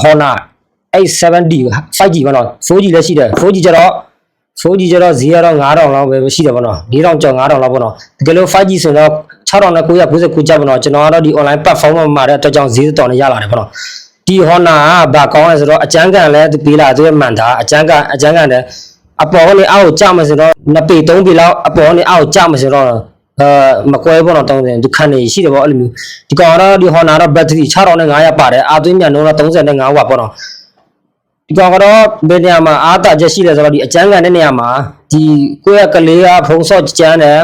Honda A70 5G ပေါ့နော် 4G လည်းရှိတယ် 4G ကျတော့ 0တော့9000လောက်ပဲရှိတယ်ပေါ့နော်4000ကျော်9000လောက်ပေါ့နော်တကယ်လို့ 5G ဆိုတော့6999ကျပ်ပေါ့နော်ကျွန်တော်ကတော့ဒီ online platform မှာတဲ့အတွက်ကြောင့်ဈေးတော်နဲ့ရလာတယ်ပေါ့နော်ဒီ Honda ကဘာကောင်းလဲဆိုတော့အကျန်းကန်လည်းပေးလာသူရဲ့မှန်တာအကျန်းကန်လည်းအပေါ်ကနေအောက်ကိုကျမှဆိုတော့2ပေ3ပေလောက်အပေါ်ကနေအောက်ကျမှဆိုတော့မကွဲပေါ့နော်30ဒီခန်းနေရှိတယ်ပေါ့အဲ့လိုမျိုးဒီကောင်တော့ဒီ Honda တော့ battery 6500ပါတယ်အာသွင်းမြန်နှုန်းတော့35 watt ပေါ့နော်ဒီကောင်ကတော့ဘယ်နေရာမှာအားတာချက်ရှိလဲဆိုတော့ဒီအကျန်းကန်တဲ့နေရာမှာဒီကိုယ့်ရဲ့ကလေးကဖုံးဆော့ကျန်းတယ်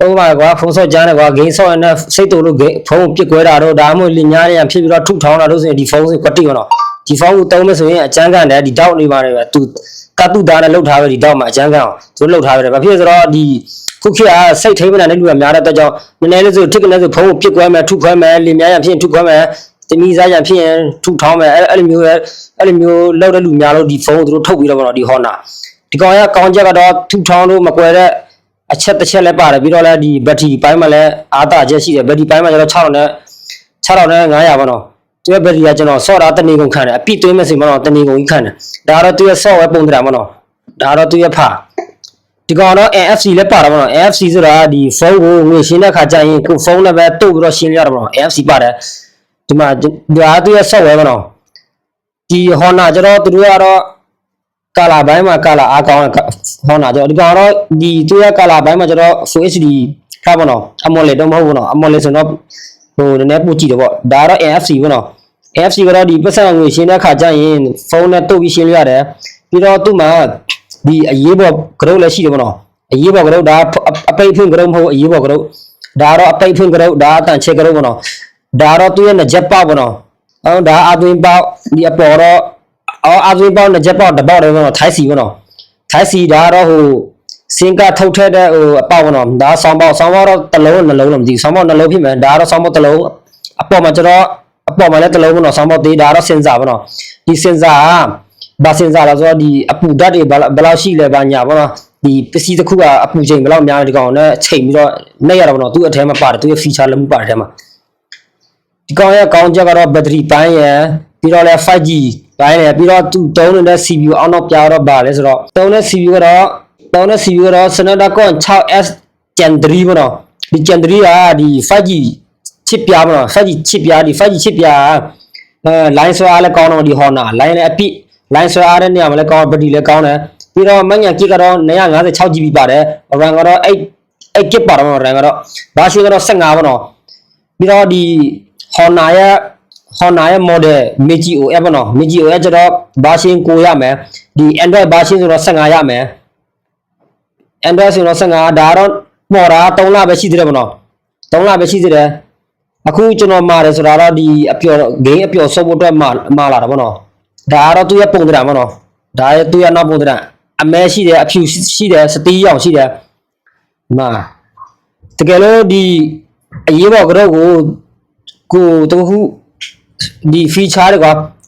ဥပမာကွာဖုံးဆော့ကျန်းတယ်ကွာဂိမ်းဆော့ရတဲ့စိတ်တူလို့ဖုံးပြစ်ကွဲတာတော့ဒါမှမဟုတ်လင်ညားရဖြစ်ပြီးတော့ထုထောင်းတာလို့ဆိုရင်ဒီဖုံးကွတိပေါ့နော်ဒီဖုံးကိုတုံးမယ်ဆိုရင်အကျန်းကန်တယ်ဒီတောက်နေပါတယ်ပဲသူကတ်တူသားနဲ့လှုပ်ထားပဲဒီတောက်မှာအကျန်းကန်အောင်သူလှုပ်ထားပဲဘာဖြစ်ဆိုတော့ဒီခုခေတ်ကစိတ်ထိမ့်မနာတဲ့လူကများတဲ့အတွက်ကြောင့်နည်းနည်းလေးဆိုတစ်ကနေဆိုဖုံးကိုပြစ်ကွဲမယ်ထုခွဲမယ်လင်ညားရဖြစ်ထုခွဲမယ်တမီစားရဖြစ်ရင်ထုထောင်းမယ်အဲ့လိုမျိုးလောက်တဲ့လူများလို့ဒီဖုန်းကိုသူတို့ထုတ်ပြီးတော့ပေါ့နော်ဒီ Honda ဒီကောင်ကကောင်းချက်ကတော့ထုထောင်းလို့မကွယ်တဲ့အချက်တစ်ချက်လည်းပါတယ်ပြီးတော့လည်းဒီဘက်ထရီပိုင်းမှာလည်းအားတာချက်ရှိတယ်ဘက်ထရီပိုင်းမှာကျတော့6500ပေါ့နော်သူရဲ့ဘက်ထရီကကျွန်တော်ဆော့တာတနေကုန်ခံတယ်အပြည့်သွင်းမဲ့စီပေါ့နော်တနေကုန်ကြီးခံတယ်ဒါကတော့သူရဲ့ software ပုံသဏ္ဍာန်ပေါ့နော်ဒါကတော့သူရဲ့ဖာဒီကောင်တော့ NFC လည်းပါတာပေါ့နော် NFC ဆိုတာဒီဖုန်းကိုငွေရှင်းတဲ့ခါကျရင်ကိုဖုန်းနဲ့ပဲတုတ်ပြီးတော့ရှင်းရတာပေါ့နော် NFC ပါတယ်ဒီမှာဒါသူရဲ့ software ပေါ့နော်ဒီ Honda ကျတော့သူတို့ကတော့ကာလာဘိုင်းမှာကာလာအားကောင်းတဲ့ Honda ကျတော့ဒီကောင်တော့ဒီသူရဲ့ကာလာဘိုင်းမှာကျတော့ Full HD ဖာပေါ့နော် AMOLED တော့မဟုတ်ဘူးနော် AMOLED ဆိုတော့ဟိုနည်းနည်းပိုကြည့်တယ်ပေါ့ဒါကတော့ NFC ပေါ့နော် NFC ကတော့ဒီပတ်စံငွေရှင်းတဲ့ခါကျရင်ဖုန်းနဲ့တုတ်ပြီးရှင်းလို့ရတယ်ပြီးတော့သူ့မှာဒီအရေးပေါ်ကရုပ်လည်းရှိတယ်ပေါ့နော်အရေးပေါ်ကရုပ်ဒါအပိတ်ဖွင့်ကရုပ်မဟုတ်အရေးပေါ်ကရုပ်ဒါတော့အပိတ်ဖွင့်ကရုပ်ဒါအတန်ချေကရုပ်ပေါ့နော်ဒါတော့သူရဲ့နှစ်ချက်ပေါက်ပေါ့နော်ဒါအသွင်းပေါက်ဒီအပေါ်တော့အသွင်းပေါက်နှစ်ချက်ပေါက်တစ်ပေါက်တယ်ပေါ့နော်ထိုက်စီပေါ့နော်ထိုက်စီဒါတော့ဟိုစင်ကထုတ်ထက်တဲ့ဟိုအပေါက်ပေါ့နော်ဒါဆောင်းပေါက်တော့တစ်လုံးနှလုံးတော့မသိဘူးဆောင်းပေါက်နှလုံးဖြစ်မယ်ဒါတော့ဆောင်းပေါက်တစ်လုံးအပေါ်မှာကျတော့အပေါ်မှာလည်းတစ်လုံးပေါ့နော်ဆောင်းပေါက်သေးဒါတော့စင်ဆာပေါ့နော်ဒီစင်ဆာဘာစင်ဆာလဲဆိုတော့ဒီအပူဓာတ်တွေဘယ်လောက်ရှိလဲဘာညာပေါ့နော်ဒီပစ္စည်းတစ်ခုကအပူချိန်ဘယ်လောက်များဒီကောင်နဲ့ချိန်ပြီးတော့နှိပ်ရတာပေါ့နော်သူ့အထဲမှာပါတယ်သူရဲ့ feature လည်းမှုပါတယ်အထဲမှာဒီကောင်ရဲ့ကောင်းချက်ကတော့ battery ပိုင်းရယ်ပြီးတော့လည်း 5G ပိုင်းရယ်ပြီးတော့သူသုံးနေတဲ့ CPU အောက်နောက်ပြတော့ပါလဲဆိုတော့သုံးတဲ့ CPU ကတော့ Snapdragon 6S Gen 3ပေါ့နော်ဒီ Gen 3ကဒီ 5G ချစ်ပြားပေါ့နော် 5G ချစ်ပြားဒီ 5G ချစ်ပြားline ဆွဲအားလည်းကောင်းတော့ဒီ Honda line လည်းအပြည့် line ဆွဲအားတဲ့နေရာမှာလည်းကောင်း battery လည်းကောင်းတယ်ပြီးတော့မညံကစ်ကတော့ 256GB ပါတယ် RAM ကတော့8GB ပါတော့ RAM ကတော့ဘာရှိကတော့15ပေါ့နော်ပြီးတော့ဒီ Honda ရဲ့ model Meiji OS ပေါ့နော် Meiji OS ကျတော့ version 9ရမယ်ဒီ Android version ဆိုတော့15ရမယ် Android ဆိုတော့15ဒါတော့ပေါ်တာ3လပဲရှိသေးတယ်ပေါ့နော်3လပဲရှိသေးတယ်အခုကျွန်တော်မှာတယ်ဆိုတာတော့ဒီအပျော် game အပျော်ဆော့ဖို့အတွက်မှာလာတာပေါ့နော်ဒါကတော့သူ့ရဲ့ပုံသဏ္ဍာန်ပေါ့နော်ဒါရဲ့သူ့ရဲ့နောက်ပုံသဏ္ဍာန်အမဲရှိတယ်အဖြူရှိတယ်စတီးရောင်ရှိတယ်မှာတကယ်လို့ဒီအရေးပေါ်ကတော့ကိုတခုဒီ feature တွေက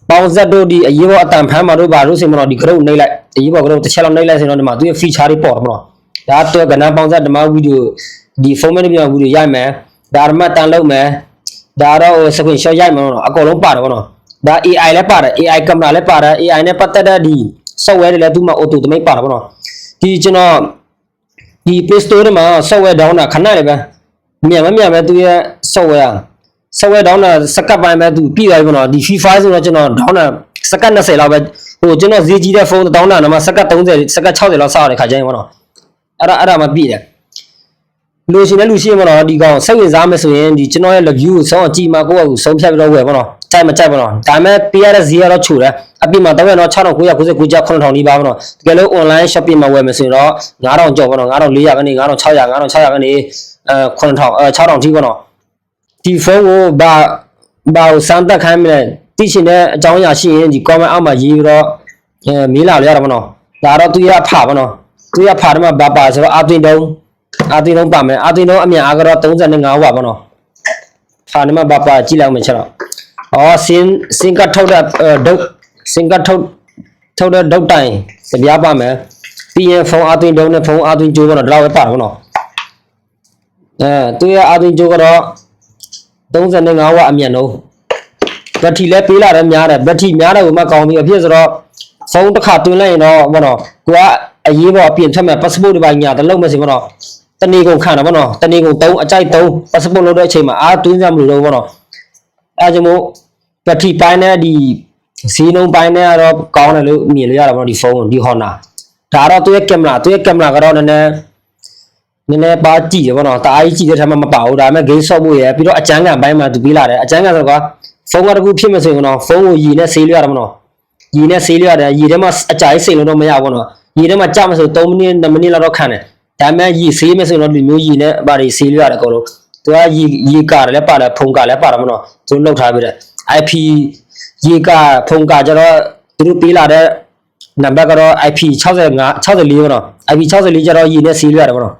ပေါင်းဆက်တို့ဒီအရေးပေါ်အတန်ဖမ်းမှာတို့ဘာလို့ဆိုမလို့ဒီကတော့နှိပ်လိုက်အရေးပေါ်ကတော့တစ်ချက်လောက်နှိပ်လိုက်ဆိုတော့ဒီမှာသူ့ရဲ့ feature တွေပေါ်တယ်ပေါ့နော်ဒါတော့ကဏ္ဍပေါင်းဆက်ဓမ္မဗီဒီယိုဒီ format တွေဗီဒီယိုရိုက်မယ်ဒါမှတန်လုပ်မယ်ဒါတော့ screenshot ရိုက်မယ်နော်အကုန်လုံးပါတယ်ပေါ့နော်ဒါ AI လည်းပါတယ် AI ကင်မရာလည်းပါတယ် AI နဲ့ပတ်သက်တဲ့ဒီ software တွေလည်းသူ့မှာ auto သမိတ်ပါတယ်ပေါ့နော်ဒီကျွန်တော်ဒီ Play Store ထဲမှာ software down တာခဏလေးပဲမြန်ပဲသူရဲ့ software down တာစက္ကန့်ပိုင်းပဲသူပြည့်သွားပြီပေါ့နော်ဒီ FIFA ဆိုတော့ကျွန်တော် down တာစက္ကန့်20လောက်ပဲဟိုကျွန်တော်ဈေးကြီးတဲ့ဖုန်းတောင်းတာတော့မှစက္ကန့်30စက္ကန့်60လောက်စောက်ရတဲ့ခါကျရင်ပေါ့နော်အဲ့ဒါမှပြည့်တယ်လူရှင်ပေါ့နော်ဒီကောင်စိတ်ဝင်စားမယ်ဆိုရင်ဒီကျွန်တော်ရဲ့ review ကိုစောင့်ကြည့်မှကိုယ့်အကူဆုံးဖြတ်ပြီးတော့ဝယ်ပေါ့နော်ကြိုက်မကြိုက်ပေါ့နော်ဒါပေမဲ့ပေးရတဲ့ဈေးကတော့ချိုတယ်အပြင်မှာတော့6999ကျပ်9000နီးပါးပေါ့နော်တကယ်လို့ online shopping မှာဝယ်မယ်ဆိုရင်တော့9000ကျော်ပေါ့နော်9400ကနေ9600ကနေ6000ထိပေါ့နော်ဒီဖုန်းကိုဘာစမ်းသပ်ခိုင်းမလဲသိချင်တဲ့အကြောင်းအရာရှိရင်ဒီ comment အောက်မှာရေးပြီးတော့မေးလာလို့ရတာပေါ့နော်ဒါတော့သူရဖာပေါ့နော်သူရဖာထဲမှာဘာပါဆိုတော့အာသွင်းတုံးပါမယ်အာသွင်းတုံးအမြန်အားကတော့35 watt ပေါ့နော်ဖာထဲမှာဘာပါကြည့်လိုက်မယ်ချက်တော့စင်ကထုတ်တဲ့ဒုတ်စင်ကထုတ်တဲ့ဒုတ်တိုင်ကြပြပါမယ်ပြီးရင်ဖုန်းအာသွင်းတုံးနဲ့ဖုန်းအာသွင်းကြိုးပေါ့နော်ဒါတော့ပဲပါတယ်ပေါ့နော်သူရအာသွင်းကြိုးကတော့35 watt အမြန်နှုန်း ဘက်ထရီလည်းပေးလာတယ်များတယ်ဘက်ထရီများတယ်ကိုမှကောင်းပြီအဖြစ်ဆိုတော့ဖုန်းတစ်ခါတွင်းလိုက်ရင်တော့ဘောနော်ကိုကအရေးပေါ်အပြင်ထွက်မဲ့ passport တွေပါညာတလုံးမစင်ဘောနော်တနေ့ကုန်ခံတာဘောနော်တနေ့ကုန်3အကြိုက်3 passport လုပ်တဲ့အချိန်မှာအားတွင်းကြမလို့တော့ဘောနော်အဲကြောင့်မို့ဘက်ထရီပိုင်းနဲ့ဒီဈေးနှုန်းပိုင်းနဲ့ကတော့ကောင်းတယ်လို့မြင်လို့ရတာဘောနော်ဒီဖုန်းဒီ Honda ဒါတော့သူ့ရဲ့ကင်မရာကတော့နည်းနည်းပါကြည့်ရဘောနော်တအားကြီးကြည့်တဲ့ထက်မှမပါဘူးဒါပေမဲ့ game shop ဖို့ရပြီးတော့အကျန်းကန်ပိုင်းမှာသူပေးလာတယ်အကျန်းကန်ဆိုတော့ဖုန်းကတကူဖြစ်မယ်ဆိုရင်တော့ဖုန်းကိုရည်နဲ့ဆေးလို့ရတယ်ဘောနော်ရည်နဲ့ဆေးလို့ရတယ်ရည်ထဲမှာအကြိုက်စိတ်လို့တော့မရဘူးဘောနော်ရည်ထဲမှာကြာမဆို3မိနစ်2မိနစ်လောက်တော့ခံတယ်ဒါပေမဲ့ရည်ဆေးမယ်ဆိုတော့ဒီမျိုးရည်နဲ့ဘာတွေဆေးလို့ရတယ်အကုန်လုံးသူကရည်ကားလည်းပါတယ်ဖုန်းကားလည်းပါတယ်ဘောနော်သူလောက်ထားပြီးတယ် IP ရည်ကားဖုန်းကားကျတော့သူတို့ပေးလာတဲ့နံပါတ်ကတော့ IP 65 64ဘောနော် IP 64ကျတော့ရည်နဲ့ဆေးလို့ရတယ်ဘောနော်